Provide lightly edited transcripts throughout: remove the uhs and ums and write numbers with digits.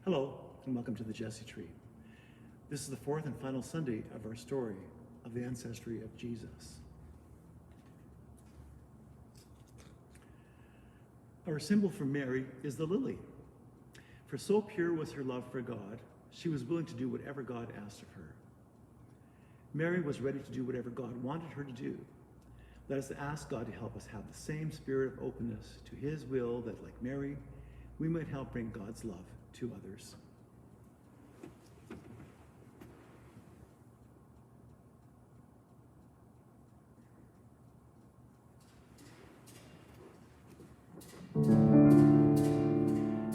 Hello, and welcome to the Jesse Tree. This is the fourth and final Sunday of our story of the ancestry of Jesus. Our symbol for Mary is the lily. For so pure was her love for God, she was willing to do whatever God asked of her. Mary was ready to do whatever God wanted her to do. Let us ask God to help us have the same spirit of openness to his will that, like Mary, we might help bring God's love to others.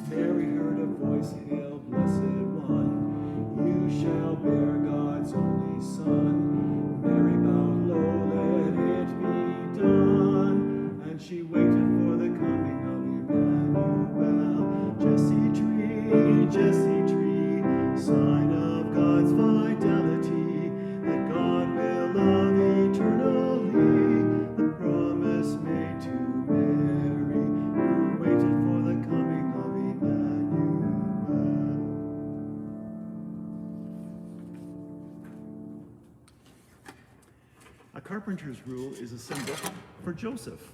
Mary heard a voice, "Hail, blessed one, you shall bear God's only Son." Mary bowed low, "Let it be done," and she waited for the coming of Emmanuel. Jesse tree, sign of God's fidelity, that God will love eternally, the promise made to Mary, who waited for the coming of Emmanuel. A carpenter's rule is a symbol for Joseph.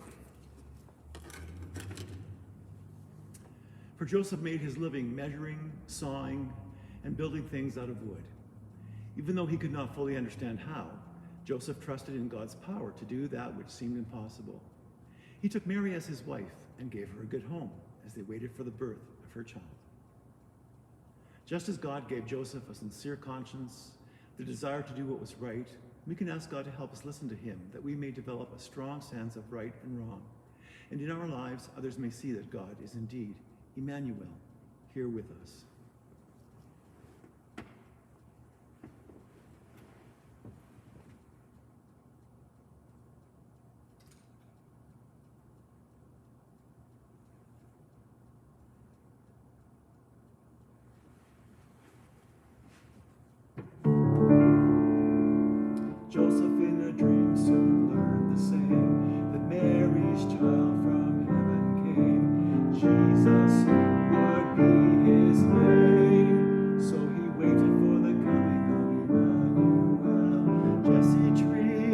For Joseph made his living measuring, sawing, and building things out of wood. Even though he could not fully understand how, Joseph trusted in God's power to do that which seemed impossible. He took Mary as his wife and gave her a good home as they waited for the birth of her child. Just as God gave Joseph a sincere conscience, the desire to do what was right, we can ask God to help us listen to him, that we may develop a strong sense of right and wrong. And in our lives, others may see that God is indeed Emmanuel, here with us. Joseph in a dream soon learned the same, that Mary's child from heaven came. Jesus would be his name, so he waited for the coming of Emmanuel. Jesse tree,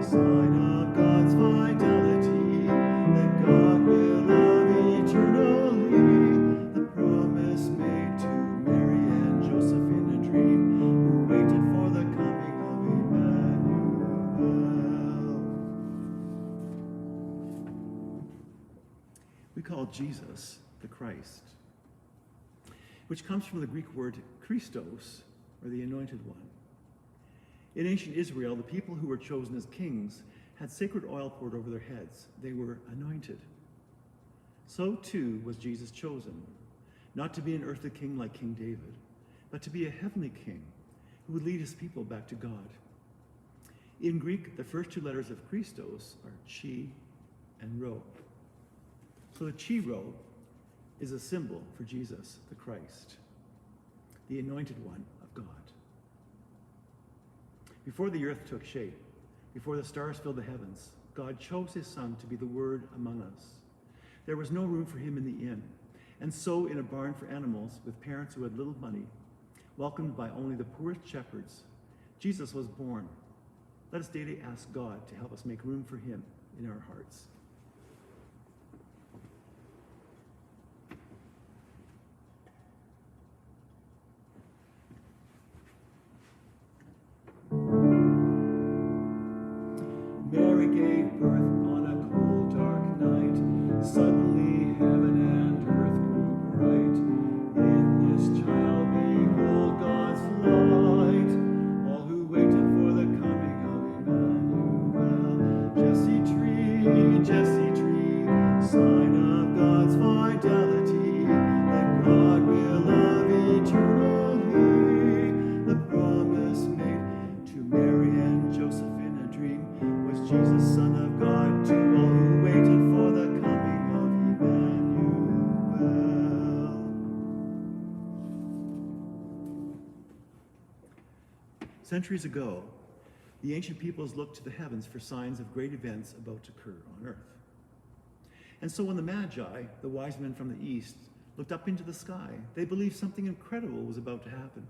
sign of God's fidelity, that God will love eternally, the promise made to Mary and Joseph in a dream, who waited for the coming of Emmanuel. We call Jesus the Christ, which comes from the Greek word Christos, or the anointed one. In ancient Israel, the people who were chosen as kings had sacred oil poured over their heads. They were anointed. So too was Jesus chosen, not to be an earthly king like King David, but to be a heavenly king who would lead his people back to God. In Greek, the first two letters of Christos are chi and rho. So the chi rho is a symbol for Jesus, the Christ, the anointed one of God. Before the earth took shape, before the stars filled the heavens, God chose his Son to be the Word among us. There was no room for him in the inn, and so in a barn for animals with parents who had little money, welcomed by only the poorest shepherds, Jesus was born. Let us daily ask God to help us make room for him in our hearts. Mary gave birth on a cold, dark night. Suddenly heaven and earth grew bright. In this child behold God's light. All who waited for the coming of Emmanuel. Jesse tree, sign of God's fidelity, that God will love eternally. The promise made to Mary and Joseph in a dream was Jesus, Son of God, to all who waited for the coming of Emmanuel. Centuries ago, the ancient peoples looked to the heavens for signs of great events about to occur on earth. And so when the Magi, the wise men from the east, looked up into the sky. They believed something incredible was about to happen.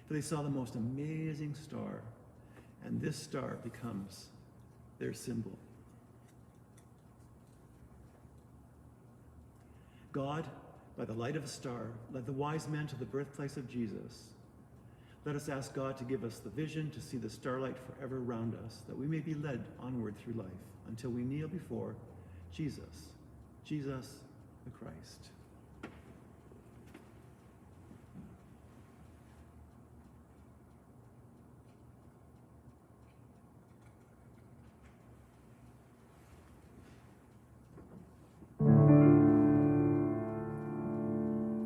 For they saw the most amazing star, and this star becomes their symbol. God, by the light of a star, led the wise men to the birthplace of Jesus. Let us ask God to give us the vision to see the starlight forever around us, that we may be led onward through life until we kneel before Jesus, Jesus the Christ.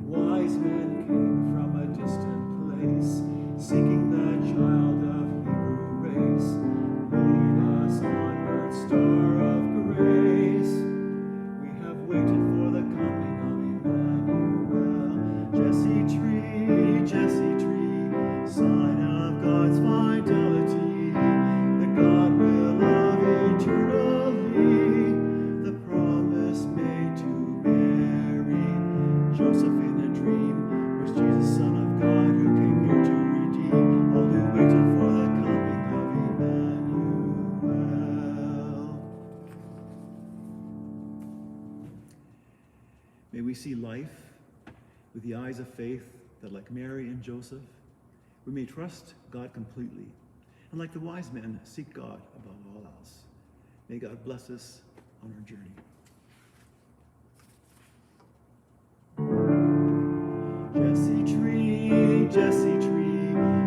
Wise men came from a distant place, seeking the child of Hebrew race. Lead us onward, star of grace. We have waited for the coming of Emmanuel. Jesse tree, sign of God's fidelity. The God will love eternally. The promise made to Mary. Joseph in a dream was Jesus, Son of God, who came here to redeem all who waited for the coming of Emmanuel. May we see life with the eyes of faith, that like Mary and Joseph, we may trust God completely, and like the wise men, seek God above all else. May God bless us on our journey. Jesse tree,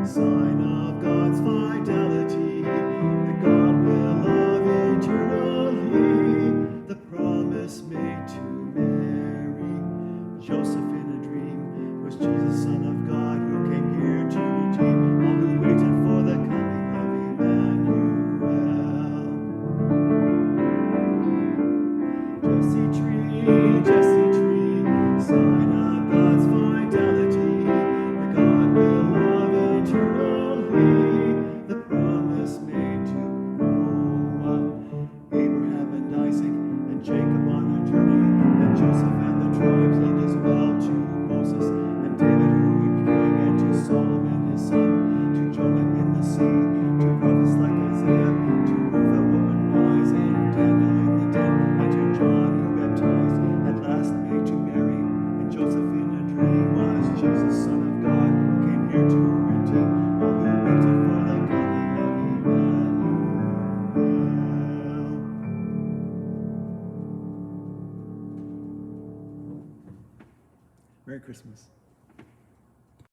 sign of God's fidelity, that God will love eternally. The promise made to Mary, Joseph in a dream, was Jesus, Son of God, who came here to redeem all who waited for the coming of Emmanuel. Jesse tree, sign of God's fidelity, that God will love eternally. The promise made to Noah, Abraham and Isaac and Jacob on a journey, and Joseph and the tribes led as well to Moses and David, who became, and to Solomon his son, to Jonah in the sea, to prophets like Isaiah, to Ruth a woman wise, and Daniel in the den, and to John who baptized, at last made to Mary, and Joseph in a dream was Jesus, Son of God, who came here to redeem all who waited for the coming of Emmanuel. Merry Christmas.